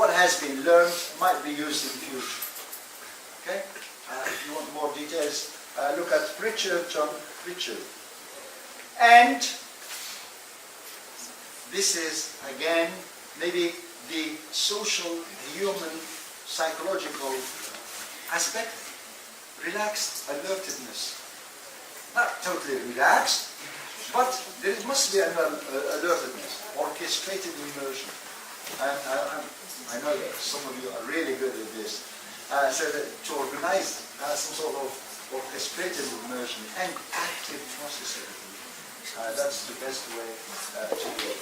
what has been learned might be used in the future. Okay? If you want more details, look at John Pritchard. And this is, again, maybe the social, human, psychological aspect. Relaxed alertedness. Not totally relaxed, but there must be an alertedness, orchestrated immersion. I know that some of you are really good at this. So that to organize some sort of orchestrated immersion and active processing. That's the best way to do it.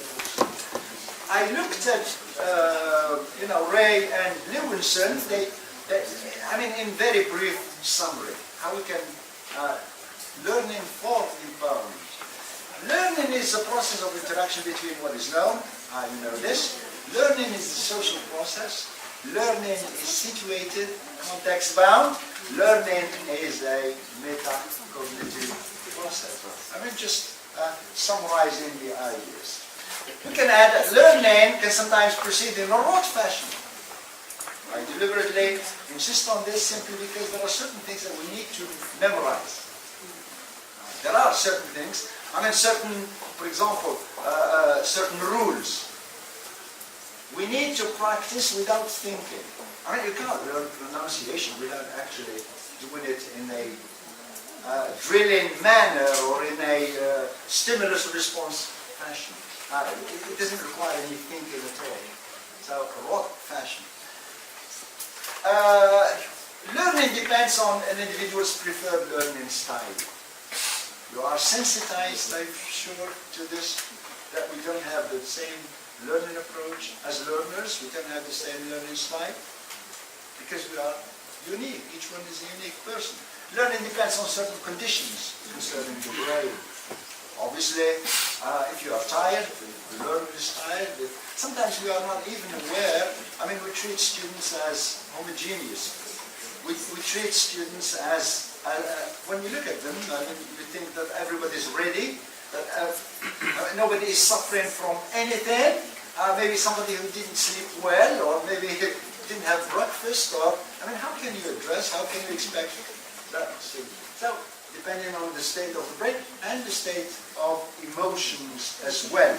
I looked at, Ray and Levinson. In very brief summary, how we can learning for empowerment. Learning is a process of interaction between what is known. You know this. Learning is the social process. Learning is situated, context-bound. Learning is a metacognitive process. Just summarizing the ideas. We can add that learning can sometimes proceed in a rote fashion. I deliberately insist on this simply because there are certain things that we need to memorize. There are certain things, for example, certain rules. We need to practice without thinking. You cannot learn pronunciation without actually doing it in a drilling manner or in a stimulus-response fashion. It doesn't require any thinking at all. So, a rote fashion. Learning depends on an individual's preferred learning style. You are sensitized, I'm sure, to this, that we don't have the same learning approach as learners. We don't have the same learning style because we are unique. Each one is a unique person. Learning depends on certain conditions concerning the brain. Obviously, if you are tired, the learner is tired. Sometimes we are not even aware. We treat students as homogeneous. We treat students as, when you look at them, we think that everybody is ready, that nobody is suffering from anything. Maybe somebody who didn't sleep well, or maybe didn't have breakfast, or, how can you address, how can you expect that? So, depending on the state of the brain and the state of emotions as well.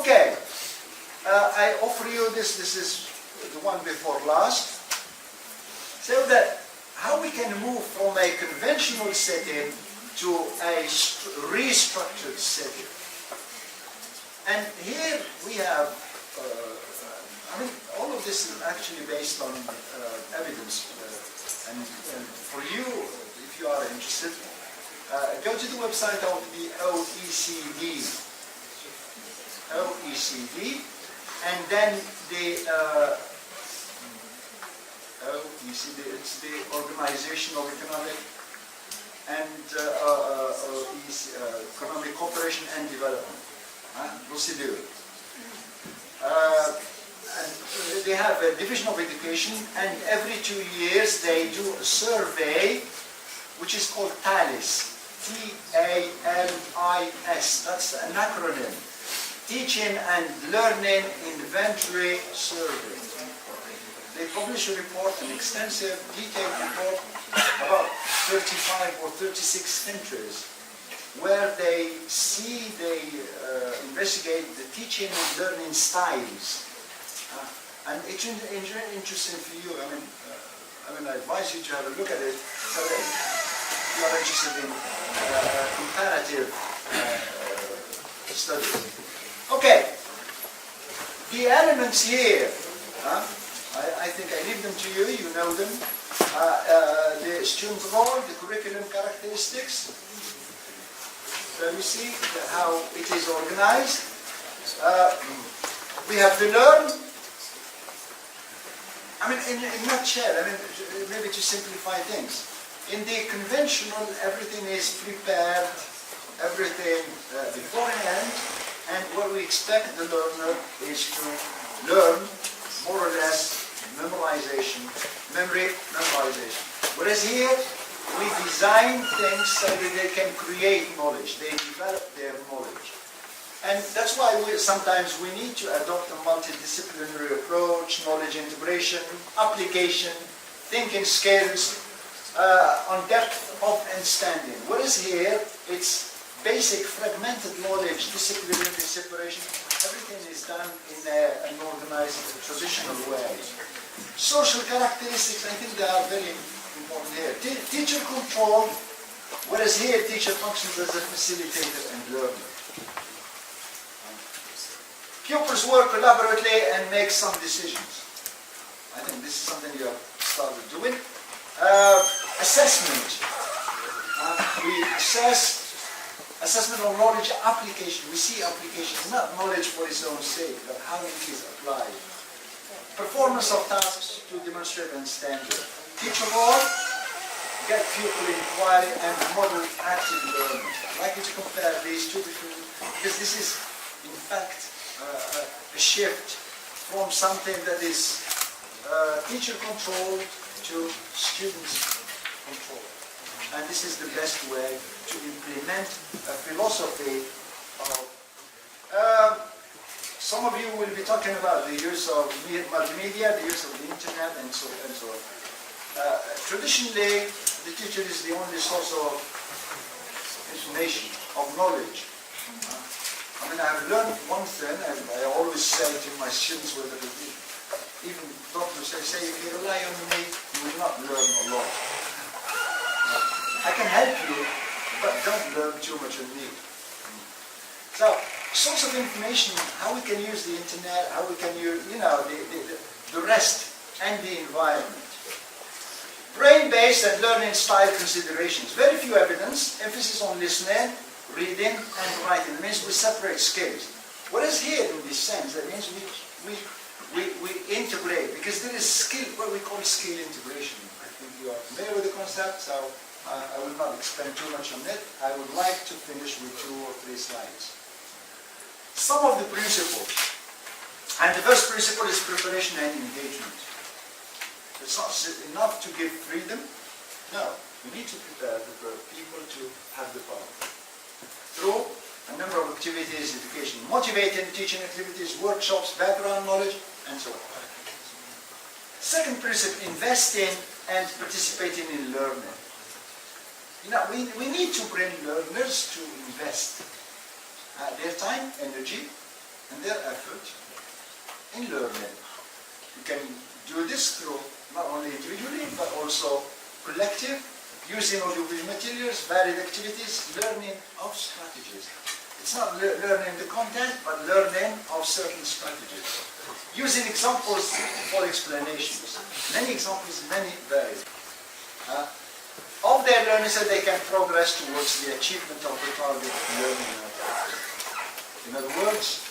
Okay, I offer you this is the one before last, so that how we can move from a conventional setting to a restructured setting. And here we have, all of this is actually based on evidence. And for you, if you are interested, go to the website of the OECD. OECD, and then the OECD, it's the Organization of Economic and Economic Cooperation and Development. Procedure. And they have a division of education, and every 2 years they do a survey which is called TALIS. T-A-L-I-S. That's an acronym. Teaching and Learning Inventory Survey. They publish a report, an extensive, detailed report, about 35 or 36 countries, where they investigate the teaching and learning styles. And it's interesting for you. I advise you to have a look at it so that you are interested in comparative studies. Okay, the elements here, I think I leave them to you, you know them. The student role, the curriculum characteristics. So you see how it is organized. We have to learn. In a nutshell, maybe to simplify things. In the conventional, everything is prepared, everything beforehand, and what we expect the learner is to learn more or less memorization. Whereas here, we design things so that they can create knowledge, they develop their knowledge. And that's why sometimes we need to adopt a multidisciplinary approach, knowledge integration, application, thinking skills, on depth of understanding. Whereas here, it's basic fragmented knowledge, disciplinary separation. Everything is done in an organized, traditional way. Social characteristics, I think they are very important here. Teacher control, whereas here teacher functions as a facilitator and learner. Pupils work collaboratively and make some decisions. I think this is something you have started doing. Assessment. We assessment of knowledge application. We see application, not knowledge for its own sake, but how it is applied. Performance of tasks to demonstrate and standard. Teacher role, get pupil inquiry and model active learning. I'd like you to compare these two different, because this is, in fact, a shift from something that is teacher controlled to students controlled. And this is the best way to implement a philosophy of some of you will be talking about the use of multimedia, the use of the internet, and so on and so on. Traditionally, the teacher is the only source of information, of knowledge. I mean, I've learned one thing, and I always say to my students, whether even doctors, I say, if you rely on me, you will not learn a lot. I can help you, but don't learn too much on me. So, source of information, how we can use the internet, how we can use, the rest and the environment. Brain-based and learning style considerations. Very few evidence, emphasis on listening, reading, and writing. It means we separate skills. Whereas here, in this sense, that means we integrate, because there is skill, what we call skill integration. I think you are familiar with the concept, so I will not expand too much on it. I would like to finish with 2 or 3 slides. Some of the principles. And the first principle is preparation and engagement. It's not enough to give freedom. No, we need to prepare the people to have the power. Through a number of activities, education, motivating teaching activities, workshops, background knowledge, and so on. Second principle, investing and participating in learning. We need to bring learners to invest their time, energy, and their effort in learning. You can do this through not only individually, but also collective, using audiovisual materials, varied activities, learning of strategies. It's not learning the content, but learning of certain strategies. Using examples for explanations. Many examples, many varied. Of their learning so they can progress towards the achievement of the target learning outcomes. In other words,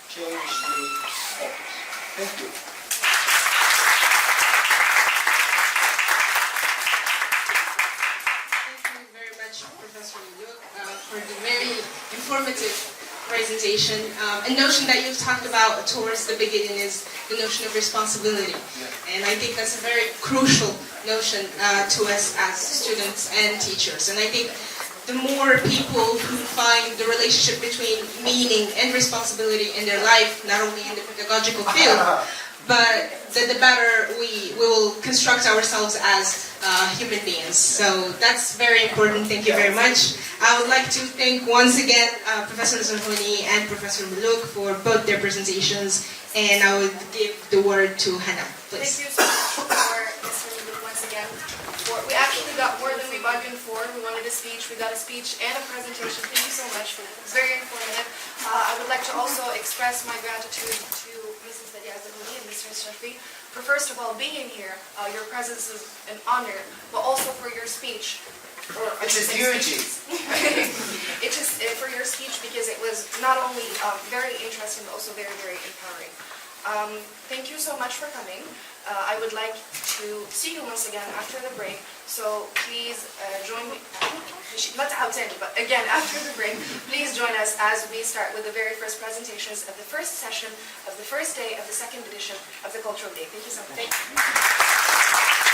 change the focus. Thank you. Thank you very much, Professor Luke, for the very informative presentation. A notion that you've talked about towards the beginning is the notion of responsibility. And I think that's a very crucial notion to us as students and teachers. And I think the more people who find the relationship between meaning and responsibility in their life, not only in the pedagogical field, but the better we will construct ourselves as human beings. So that's very important. Thank you very much. I would like to thank once again Professor Zahoni and Professor Maluk for both their presentations, and I would give the word to Hannah, please. Thank you so much for Mr. Maluk once again. We actually got more than we bargained for. We wanted a speech, we got a speech and a presentation. Thank you so much. It was very informative. I would like to also express my gratitude to Mrs. Zahoni and Mr. Shafi for first of all being here. Your presence is an honor, but also for your speech. It's a duty. It's just for your speech because it was not only very interesting, but also very, very empowering. Thank you so much for coming. I would like to see you once again after the break, so please join me. Not outside, but again after the break, please join us as we start with the very first presentations of the first session of the first day of the second edition of the Cultural Day. Thank you so much. Thank you.